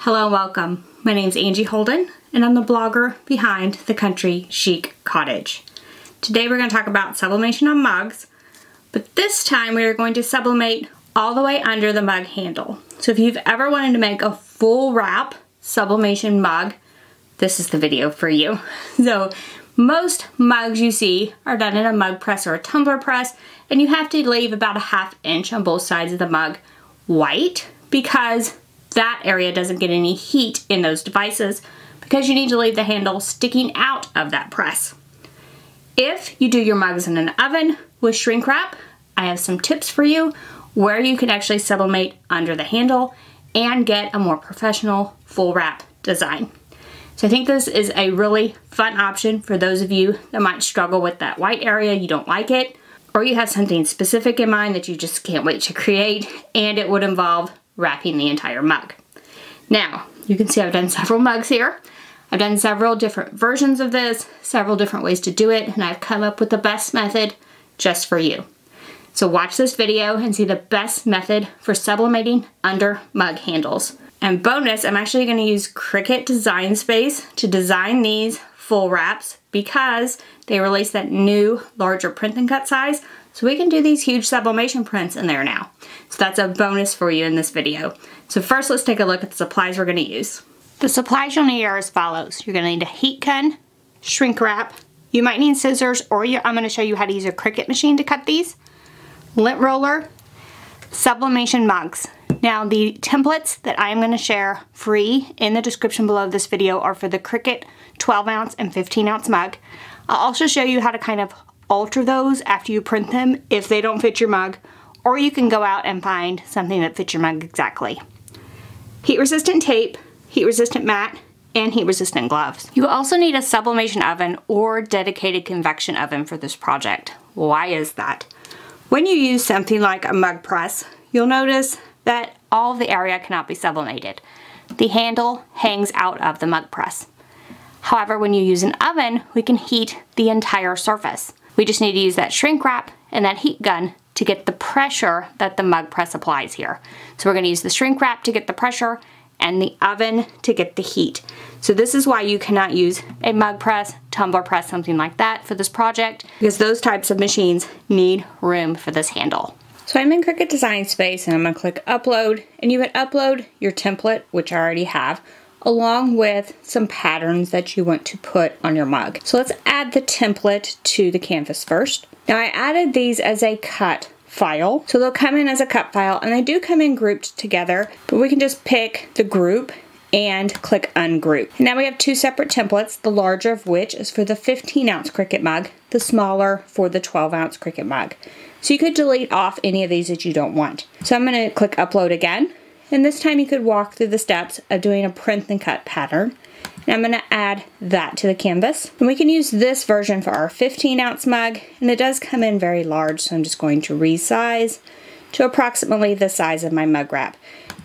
Hello and welcome. My name's Angie Holden and I'm the blogger behind The Country Chic Cottage. Today we're going to talk about sublimation on mugs, but this time we are going to sublimate all the way under the mug handle. So if you've ever wanted to make a full wrap sublimation mug, this is the video for you. So most mugs you see are done in a mug press or a tumbler press, and you have to leave about a ½ inch on both sides of the mug white because that area doesn't get any heat in those devices, because you need to leave the handle sticking out of that press. If you do your mugs in an oven with shrink wrap, I have some tips for you where you can actually sublimate under the handle and get a more professional full wrap design. So I think this is a really fun option for those of you that might struggle with that white area, you don't like it, or you have something specific in mind that you just can't wait to create, and it would involve wrapping the entire mug. Now, you can see I've done several mugs here. I've done several different versions of this, several different ways to do it, and I've come up with the best method just for you. So watch this video and see the best method for sublimating under mug handles. And bonus, I'm actually going to use Cricut Design Space to design these full wraps because they released that new larger print and cut size. So we can do these huge sublimation prints in there now. So that's a bonus for you in this video. So first let's take a look at the supplies we're going to use. The supplies you'll need are as follows. You're going to need a heat gun, shrink wrap, you might need scissors, or I'm going to show you how to use a Cricut machine to cut these, lint roller, sublimation mugs. Now the templates that I'm going to share free in the description below this video are for the Cricut 12 ounce and 15 ounce mug. I'll also show you how to kind of alter those after you print them if they don't fit your mug, or you can go out and find something that fits your mug exactly. Heat resistant tape, heat resistant mat, and heat resistant gloves. You also need a sublimation oven or dedicated convection oven for this project. Why is that? When you use something like a mug press, you'll notice that all of the area cannot be sublimated. The handle hangs out of the mug press. However, when you use an oven, we can heat the entire surface. We just need to use that shrink wrap and that heat gun to get the pressure that the mug press applies here. So we're going to use the shrink wrap to get the pressure and the oven to get the heat. So this is why you cannot use a mug press, tumbler press, something like that for this project, because those types of machines need room for this handle. So I'm in Cricut Design Space and I'm going to click upload, and you would upload your template, which I already have, along with some patterns that you want to put on your mug. So let's add the template to the canvas first. Now I added these as a cut file, so they'll come in as a cut file, and they do come in grouped together, but we can just pick the group and click ungroup. And now we have two separate templates, the larger of which is for the 15 ounce Cricut mug, the smaller for the 12 ounce Cricut mug. So you could delete off any of these that you don't want. So I'm going to click upload again. And this time you could walk through the steps of doing a print and cut pattern. And I'm going to add that to the canvas. And we can use this version for our 15 ounce mug. And it does come in very large, so I'm just going to resize to approximately the size of my mug wrap.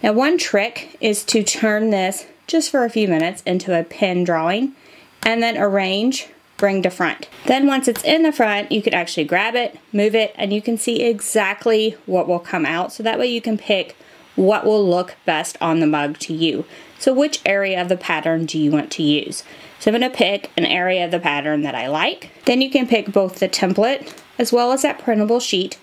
Now one trick is to turn this just for a few minutes into a pen drawing and then arrange, bring to front. Then once it's in the front, you could actually grab it, move it, and you can see exactly what will come out. So that way you can pick what will look best on the mug to you. So which area of the pattern do you want to use? So I'm going to pick an area of the pattern that I like. Then you can pick both the template as well as that printable sheet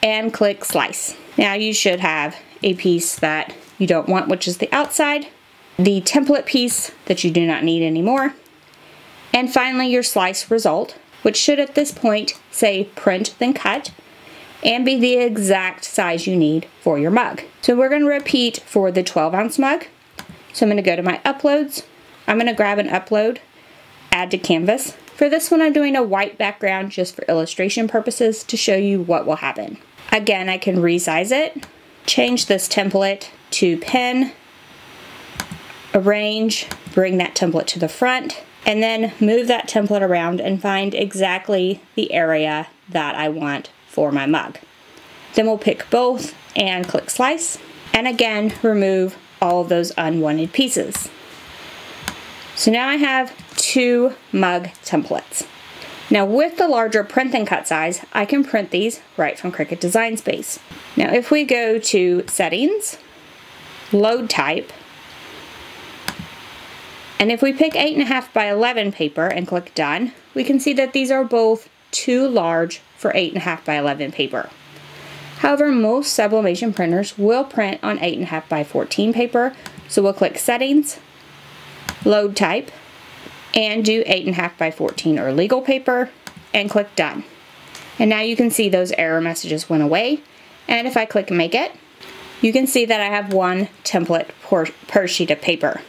and click slice. Now you should have a piece that you don't want, which is the outside, the template piece that you do not need anymore, and finally your slice result, which should at this point say print then cut, and be the exact size you need for your mug. So we're going to repeat for the 12 ounce mug. So I'm going to go to my uploads. I'm going to grab an upload, add to canvas. For this one I'm doing a white background just for illustration purposes to show you what will happen. Again, I can resize it, change this template to pen, arrange, bring that template to the front, and then move that template around and find exactly the area that I want for my mug. Then we'll pick both and click slice, and again remove all of those unwanted pieces. So now I have two mug templates. Now with the larger print and cut size, I can print these right from Cricut Design Space. Now if we go to settings, load type, And if we pick 8.5 by 11 paper and click done, we can see that these are both too large for 8.5 by 11 paper. However, most sublimation printers will print on 8.5 by 14 paper, so we'll click settings, load type, and do 8.5 by 14 or legal paper, and click done. And now you can see those error messages went away, and if I click make it, you can see that I have one template per sheet of paper.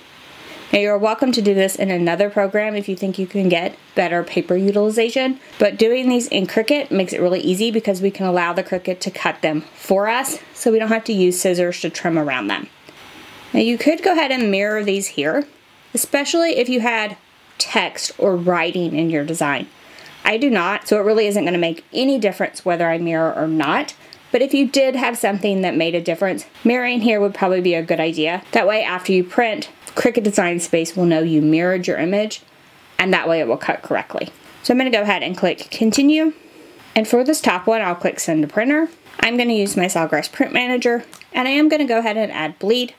Now you're welcome to do this in another program if you think you can get better paper utilization, but doing these in Cricut makes it really easy because we can allow the Cricut to cut them for us, so we don't have to use scissors to trim around them. Now you could go ahead and mirror these here, especially if you had text or writing in your design. I do not, so it really isn't going to make any difference whether I mirror or not. But if you did have something that made a difference, mirroring here would probably be a good idea. That way after you print, Cricut Design Space will know you mirrored your image, and that way it will cut correctly. So I'm going to go ahead and click continue. And for this top one, I'll click send to printer. I'm going to use my Sawgrass Print Manager, and I am going to go ahead and add bleed.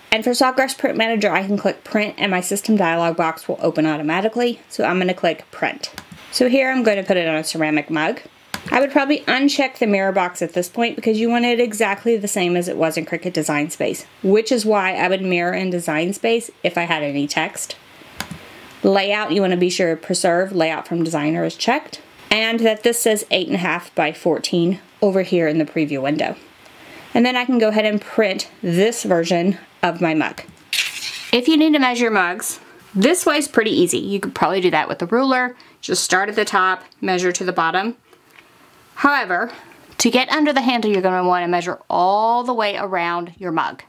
And for Sawgrass Print Manager, I can click print and my system dialog box will open automatically. So I'm going to click print. So here I'm going to put it on a ceramic mug. I would probably uncheck the mirror box at this point because you want it exactly the same as it was in Cricut Design Space, which is why I would mirror in Design Space if I had any text. Layout, you want to be sure preserve layout from designer is checked, and that this says 8.5 by 14 over here in the preview window. And then I can go ahead and print this version of my mug. If you need to measure mugs, this way is pretty easy. You could probably do that with a ruler. Just start at the top, measure to the bottom. However, to get under the handle, you're going to want to measure all the way around your mug.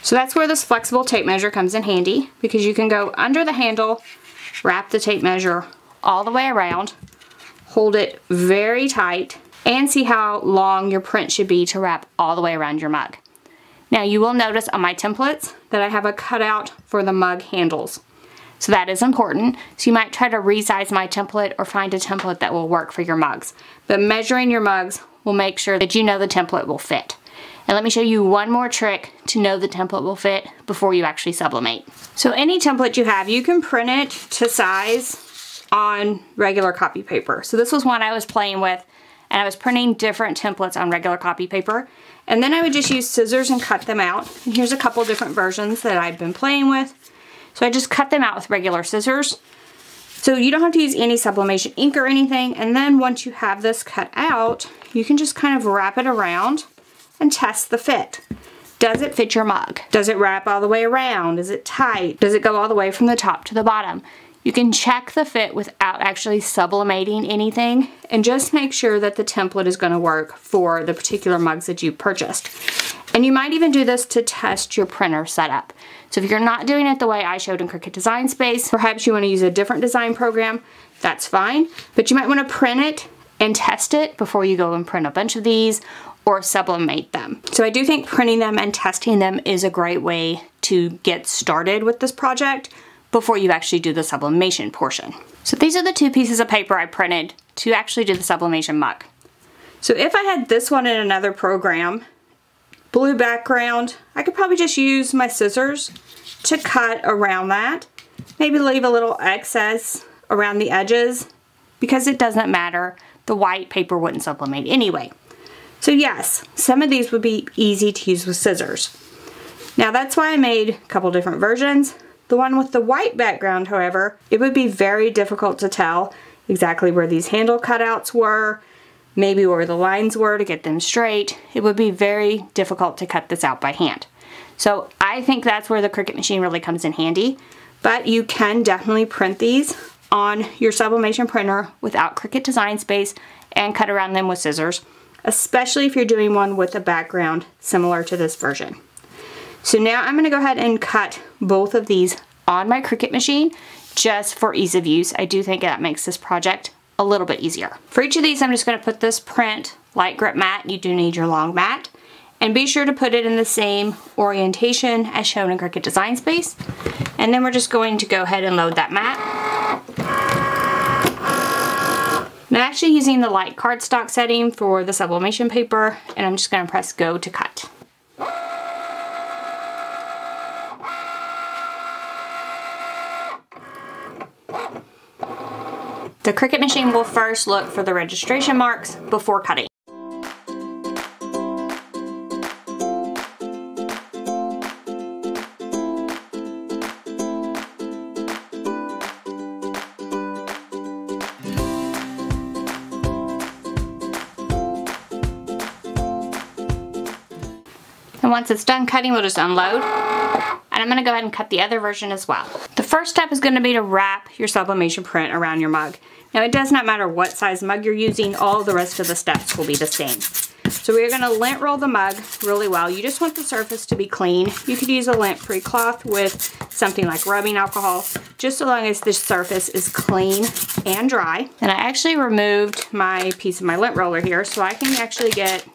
So that's where this flexible tape measure comes in handy, because you can go under the handle, wrap the tape measure all the way around, hold it very tight, and see how long your print should be to wrap all the way around your mug. Now you will notice on my templates that I have a cutout for the mug handles. So that is important. So you might try to resize my template or find a template that will work for your mugs. But measuring your mugs will make sure that you know the template will fit. And let me show you one more trick to know the template will fit before you actually sublimate. So any template you have, you can print it to size on regular copy paper. So this was one I was playing with, and I was printing different templates on regular copy paper. And then I would just use scissors and cut them out. And here's a couple different versions that I've been playing with. So I just cut them out with regular scissors. So you don't have to use any sublimation ink or anything. And then once you have this cut out, you can just kind of wrap it around and test the fit. Does it fit your mug? Does it wrap all the way around? Is it tight? Does it go all the way from the top to the bottom? You can check the fit without actually sublimating anything, and just make sure that the template is going to work for the particular mugs that you purchased. And you might even do this to test your printer setup. So if you're not doing it the way I showed in Cricut Design Space, perhaps you want to use a different design program, that's fine. But you might want to print it and test it before you go and print a bunch of these or sublimate them. So I do think printing them and testing them is a great way to get started with this project before you actually do the sublimation portion. So these are the two pieces of paper I printed to actually do the sublimation mug. So if I had this one in another program, blue background, I could probably just use my scissors to cut around that. Maybe leave a little excess around the edges, because it doesn't matter. The white paper wouldn't sublimate anyway. So yes, some of these would be easy to use with scissors. Now that's why I made a couple different versions. The one with the white background, however, it would be very difficult to tell exactly where these handle cutouts were, maybe where the lines were to get them straight. It would be very difficult to cut this out by hand. So I think that's where the Cricut machine really comes in handy, but you can definitely print these on your sublimation printer without Cricut Design Space and cut around them with scissors, especially if you're doing one with a background similar to this version. So now I'm going to go ahead and cut both of these on my Cricut machine just for ease of use. I do think that makes this project a little bit easier. For each of these, I'm just going to put this print light grip mat. You do need your long mat. And be sure to put it in the same orientation as shown in Cricut Design Space. And then we're just going to go ahead and load that mat. I'm actually using the light cardstock setting for the sublimation paper, and I'm just going to press go to cut. The Cricut machine will first look for the registration marks before cutting. And once it's done cutting, we'll just unload. And I'm gonna go ahead and cut the other version as well. The first step is gonna be to wrap your sublimation print around your mug. Now it does not matter what size mug you're using, all the rest of the steps will be the same. So we're gonna lint roll the mug really well. You just want the surface to be clean. You could use a lint-free cloth with something like rubbing alcohol, just so long as the surface is clean and dry. And I actually removed my piece of my lint roller here so I can actually get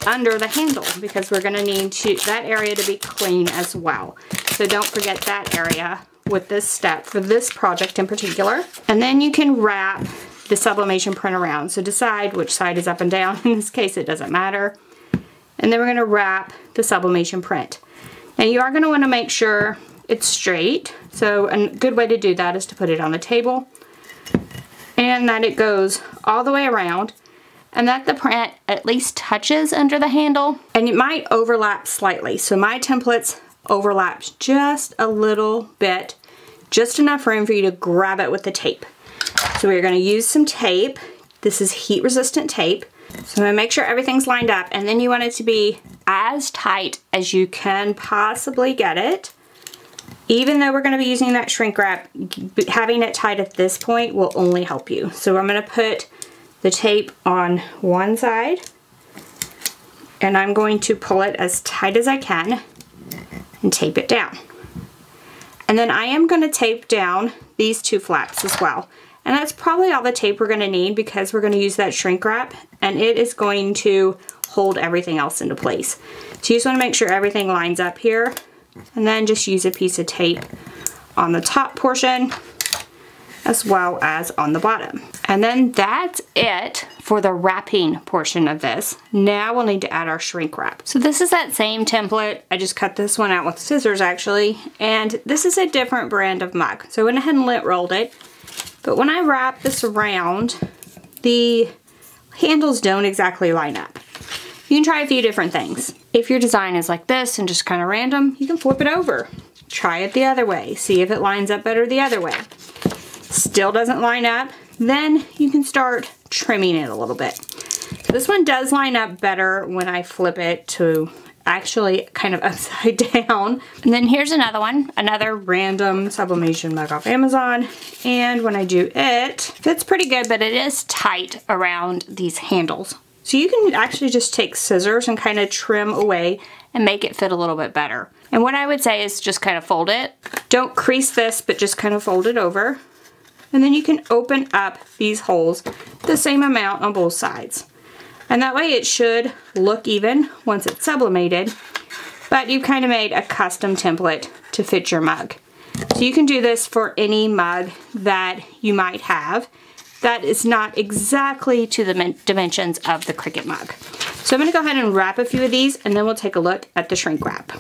under the handle, because we're gonna need that area to be clean as well. So don't forget that area with this step for this project in particular. And then you can wrap the sublimation print around. So decide which side is up and down. In this case, it doesn't matter. And then we're gonna wrap the sublimation print. And you are gonna wanna make sure it's straight. So a good way to do that is to put it on the table and that it goes all the way around, and that the print at least touches under the handle, and it might overlap slightly. So my templates overlap just a little bit, just enough room for you to grab it with the tape. So we're gonna use some tape. This is heat resistant tape. So I'm gonna make sure everything's lined up, and then you want it to be as tight as you can possibly get it. Even though we're gonna be using that shrink wrap, having it tight at this point will only help you. So I'm gonna put the tape on one side, and I'm going to pull it as tight as I can and tape it down. And then I am going to tape down these two flaps as well. And that's probably all the tape we're going to need, because we're going to use that shrink wrap and it is going to hold everything else into place. So you just want to make sure everything lines up here, and then just use a piece of tape on the top portion as well as on the bottom. And then that's it for the wrapping portion of this. Now we'll need to add our shrink wrap. So this is that same template. I just cut this one out with scissors actually, and this is a different brand of mug. So I went ahead and lint rolled it, but when I wrap this around, the handles don't exactly line up. You can try a few different things. If your design is like this and just kind of random, you can flip it over. Try it the other way. See if it lines up better the other way. Still doesn't line up, then you can start trimming it a little bit. So this one does line up better when I flip it to actually kind of upside down. And then here's another one, another random sublimation mug off Amazon. And when I do it, fits pretty good, but it is tight around these handles. So you can actually just take scissors and kind of trim away and make it fit a little bit better. And what I would say is just kind of fold it. Don't crease this, but just kind of fold it over. And then you can open up these holes the same amount on both sides. And that way it should look even once it's sublimated, but you've kind of made a custom template to fit your mug. So you can do this for any mug that you might have that is not exactly to the dimensions of the Cricut mug. So I'm gonna go ahead and wrap a few of these, and then we'll take a look at the shrink wrap.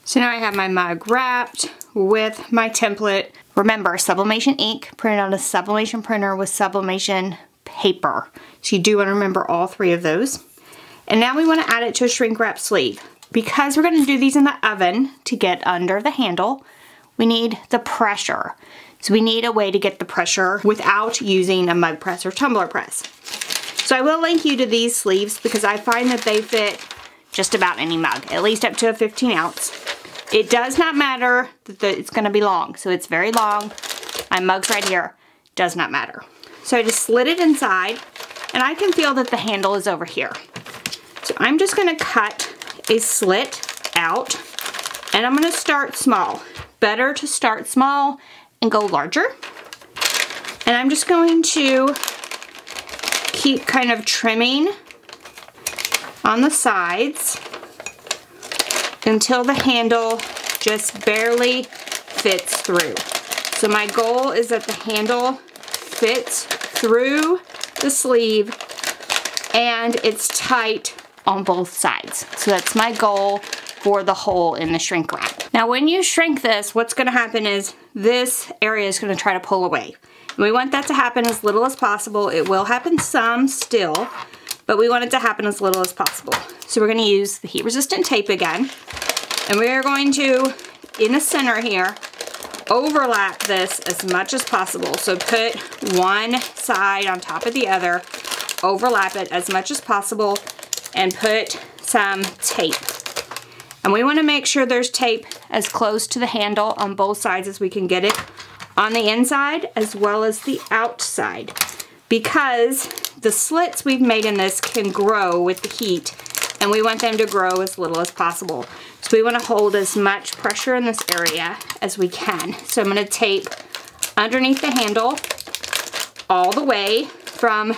So now I have my mug wrapped with my template. Remember, sublimation ink printed on a sublimation printer with sublimation paper. So you do want to remember all three of those. And now we want to add it to a shrink wrap sleeve. Because we're going to do these in the oven to get under the handle, we need the pressure. So we need a way to get the pressure without using a mug press or tumbler press. So I will link you to these sleeves because I find that they fit just about any mug, at least up to a 15 ounce. It does not matter that it's going to be long, so it's very long. My mug's right here, does not matter. So I just slid it inside, and I can feel that the handle is over here. So I'm just going to cut a slit out, and I'm going to start small. Better to start small and go larger. And I'm just going to keep kind of trimming on the sides until the handle just barely fits through. So my goal is that the handle fits through the sleeve and it's tight on both sides. So that's my goal for the hole in the shrink wrap. Now when you shrink this, what's gonna happen is this area is gonna try to pull away. And we want that to happen as little as possible. It will happen some still, but we want it to happen as little as possible. So we're gonna use the heat resistant tape again. And we are going to, in the center here, overlap this as much as possible. So put one side on top of the other, overlap it as much as possible, and put some tape. And we want to make sure there's tape as close to the handle on both sides as we can get it on the inside as well as the outside, because the slits we've made in this can grow with the heat, and we want them to grow as little as possible. So we want to hold as much pressure in this area as we can. So I'm going to tape underneath the handle all the way from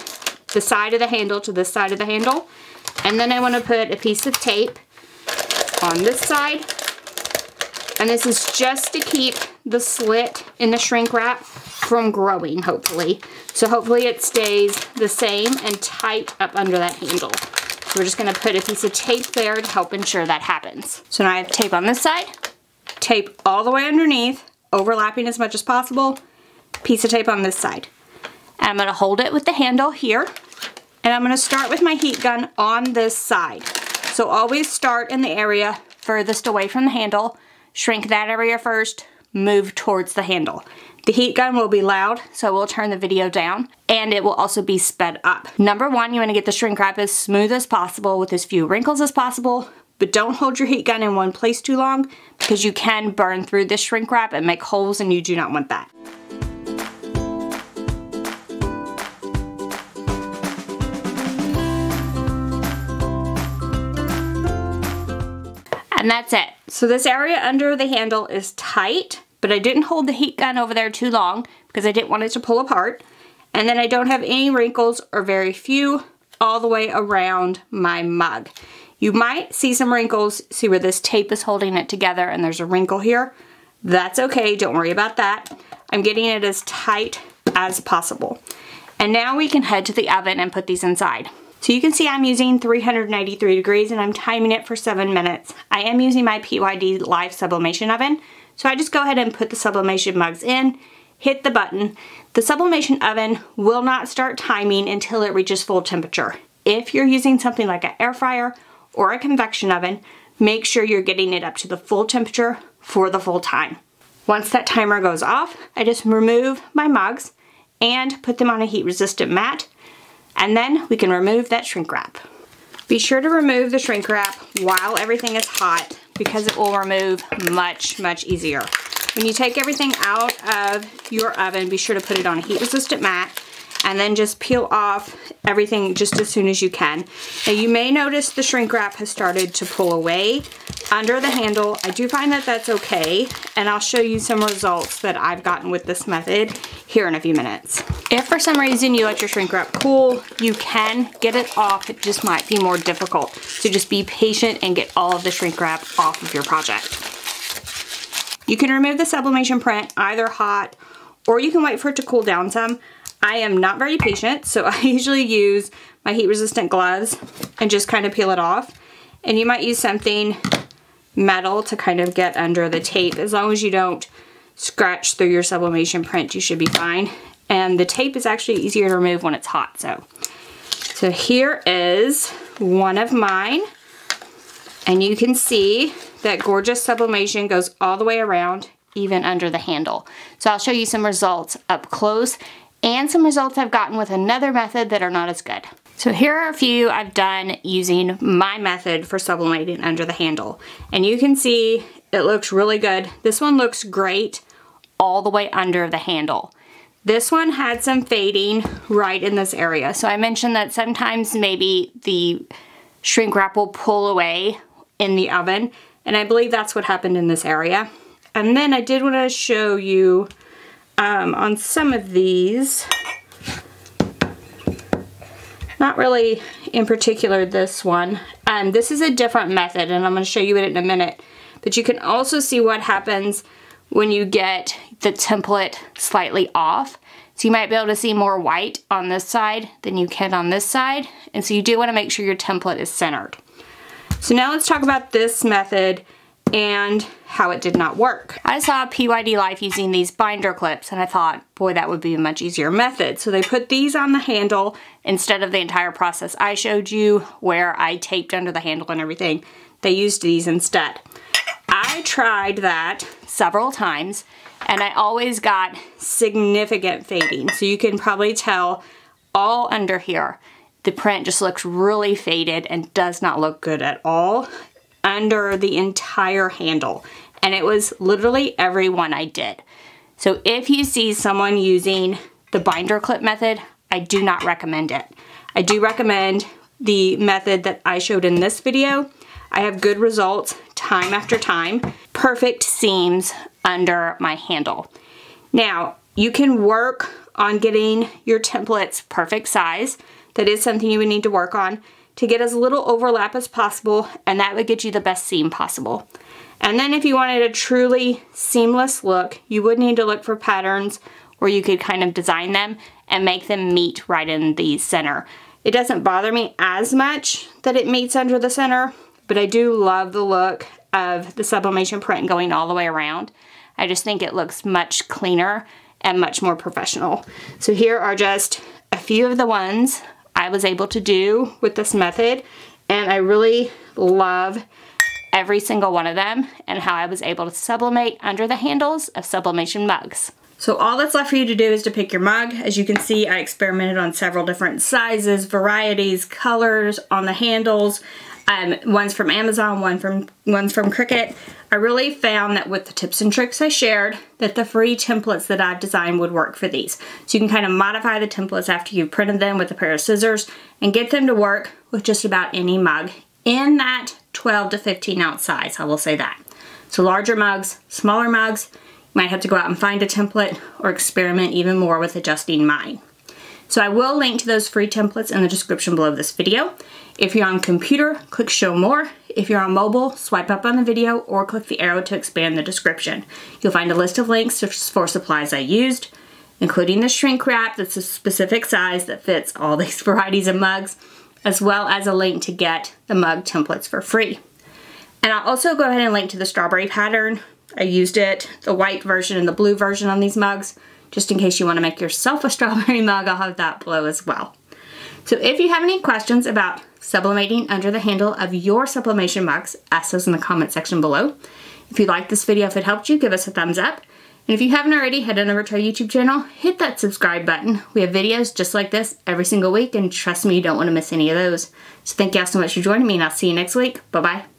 the side of the handle to this side of the handle. And then I want to put a piece of tape on this side. And this is just to keep the slit in the shrink wrap from growing, hopefully. So hopefully it stays the same and tight up under that handle. So we're just going to put a piece of tape there to help ensure that happens. So now I have tape on this side, tape all the way underneath, overlapping as much as possible, piece of tape on this side. And I'm going to hold it with the handle here, and I'm going to start with my heat gun on this side. So always start in the area furthest away from the handle, shrink that area first, move towards the handle. The heat gun will be loud, so I will turn the video down, and it will also be sped up. Number one, you want to get the shrink wrap as smooth as possible with as few wrinkles as possible, but don't hold your heat gun in one place too long because you can burn through this shrink wrap and make holes, and you do not want that. And that's it. So this area under the handle is tight, but I didn't hold the heat gun over there too long because I didn't want it to pull apart. And then I don't have any wrinkles, or very few, all the way around my mug. You might see some wrinkles. See where this tape is holding it together and there's a wrinkle here? That's okay, don't worry about that. I'm getting it as tight as possible. And now we can head to the oven and put these inside. So you can see I'm using 393 degrees and I'm timing it for 7 minutes. I am using my PYD live sublimation oven. So I just go ahead and put the sublimation mugs in, hit the button. The sublimation oven will not start timing until it reaches full temperature. If you're using something like an air fryer or a convection oven, make sure you're getting it up to the full temperature for the full time. Once that timer goes off, I just remove my mugs and put them on a heat resistant mat. And then we can remove that shrink wrap. Be sure to remove the shrink wrap while everything is hot because it will remove much, much easier. When you take everything out of your oven, be sure to put it on a heat resistant mat and then just peel off everything just as soon as you can. Now you may notice the shrink wrap has started to pull away under the handle. I do find that that's okay, and I'll show you some results that I've gotten with this method here in a few minutes. If for some reason you let your shrink wrap cool, you can get it off. It just might be more difficult. So just be patient and get all of the shrink wrap off of your project. You can remove the sublimation print either hot or you can wait for it to cool down some. I am not very patient, so I usually use my heat resistant gloves and just kind of peel it off. And you might use something metal to kind of get under the tape. As long as you don't scratch through your sublimation print, you should be fine. And the tape is actually easier to remove when it's hot. So here is one of mine. And you can see that gorgeous sublimation goes all the way around, even under the handle. So I'll show you some results up close and some results I've gotten with another method that are not as good. So here are a few I've done using my method for sublimating under the handle. And you can see it looks really good. This one looks great all the way under the handle. This one had some fading right in this area. So I mentioned that sometimes maybe the shrink wrap will pull away in the oven, and I believe that's what happened in this area. And then I did want to show you on some of these, not really in particular this one. This is a different method and I'm going to show you it in a minute. But you can also see what happens when you get the template slightly off. So you might be able to see more white on this side than you can on this side. And so you do want to make sure your template is centered. So now let's talk about this method and how it did not work. I saw PYD Life using these binder clips and I thought, boy, that would be a much easier method. So they put these on the handle instead of the entire process I showed you where I taped under the handle and everything. They used these instead. I tried that several times and I always got significant fading. So you can probably tell all under here, the print just looks really faded and does not look good at all under the entire handle. And it was literally every one I did. So if you see someone using the binder clip method, I do not recommend it. I do recommend the method that I showed in this video. I have good results time after time. Perfect seams under my handle. Now, you can work on getting your templates perfect size. That is something you would need to work on to get as little overlap as possible, and that would get you the best seam possible. And then if you wanted a truly seamless look, you would need to look for patterns where you could kind of design them and make them meet right in the center. It doesn't bother me as much that it meets under the center, but I do love the look of the sublimation print going all the way around. I just think it looks much cleaner and much more professional. So here are just a few of the ones I was able to do with this method, and I really love every single one of them and how I was able to sublimate under the handles of sublimation mugs. So all that's left for you to do is to pick your mug. As you can see, I experimented on several different sizes, varieties, colors on the handles. One's from Amazon, one's from Cricut. I really found that with the tips and tricks I shared, that the free templates that I've designed would work for these. So you can kind of modify the templates after you've printed them with a pair of scissors and get them to work with just about any mug in that 12 to 15 ounce size, I will say that. So larger mugs, smaller mugs, you might have to go out and find a template or experiment even more with adjusting mine. So I will link to those free templates in the description below this video. If you're on computer, click show more. If you're on mobile, swipe up on the video or click the arrow to expand the description. You'll find a list of links for supplies I used, including the shrink wrap that's a specific size that fits all these varieties of mugs, as well as a link to get the mug templates for free. And I'll also go ahead and link to the strawberry pattern. I used it, the white version and the blue version on these mugs. Just in case you want to make yourself a strawberry mug, I'll have that below as well. So if you have any questions about sublimating under the handle of your sublimation mugs, ask those in the comment section below. If you liked this video, if it helped you, give us a thumbs up. And if you haven't already, head on over to our YouTube channel, hit that subscribe button. We have videos just like this every single week, and trust me, you don't want to miss any of those. So thank you all so much for joining me, and I'll see you next week. Bye-bye.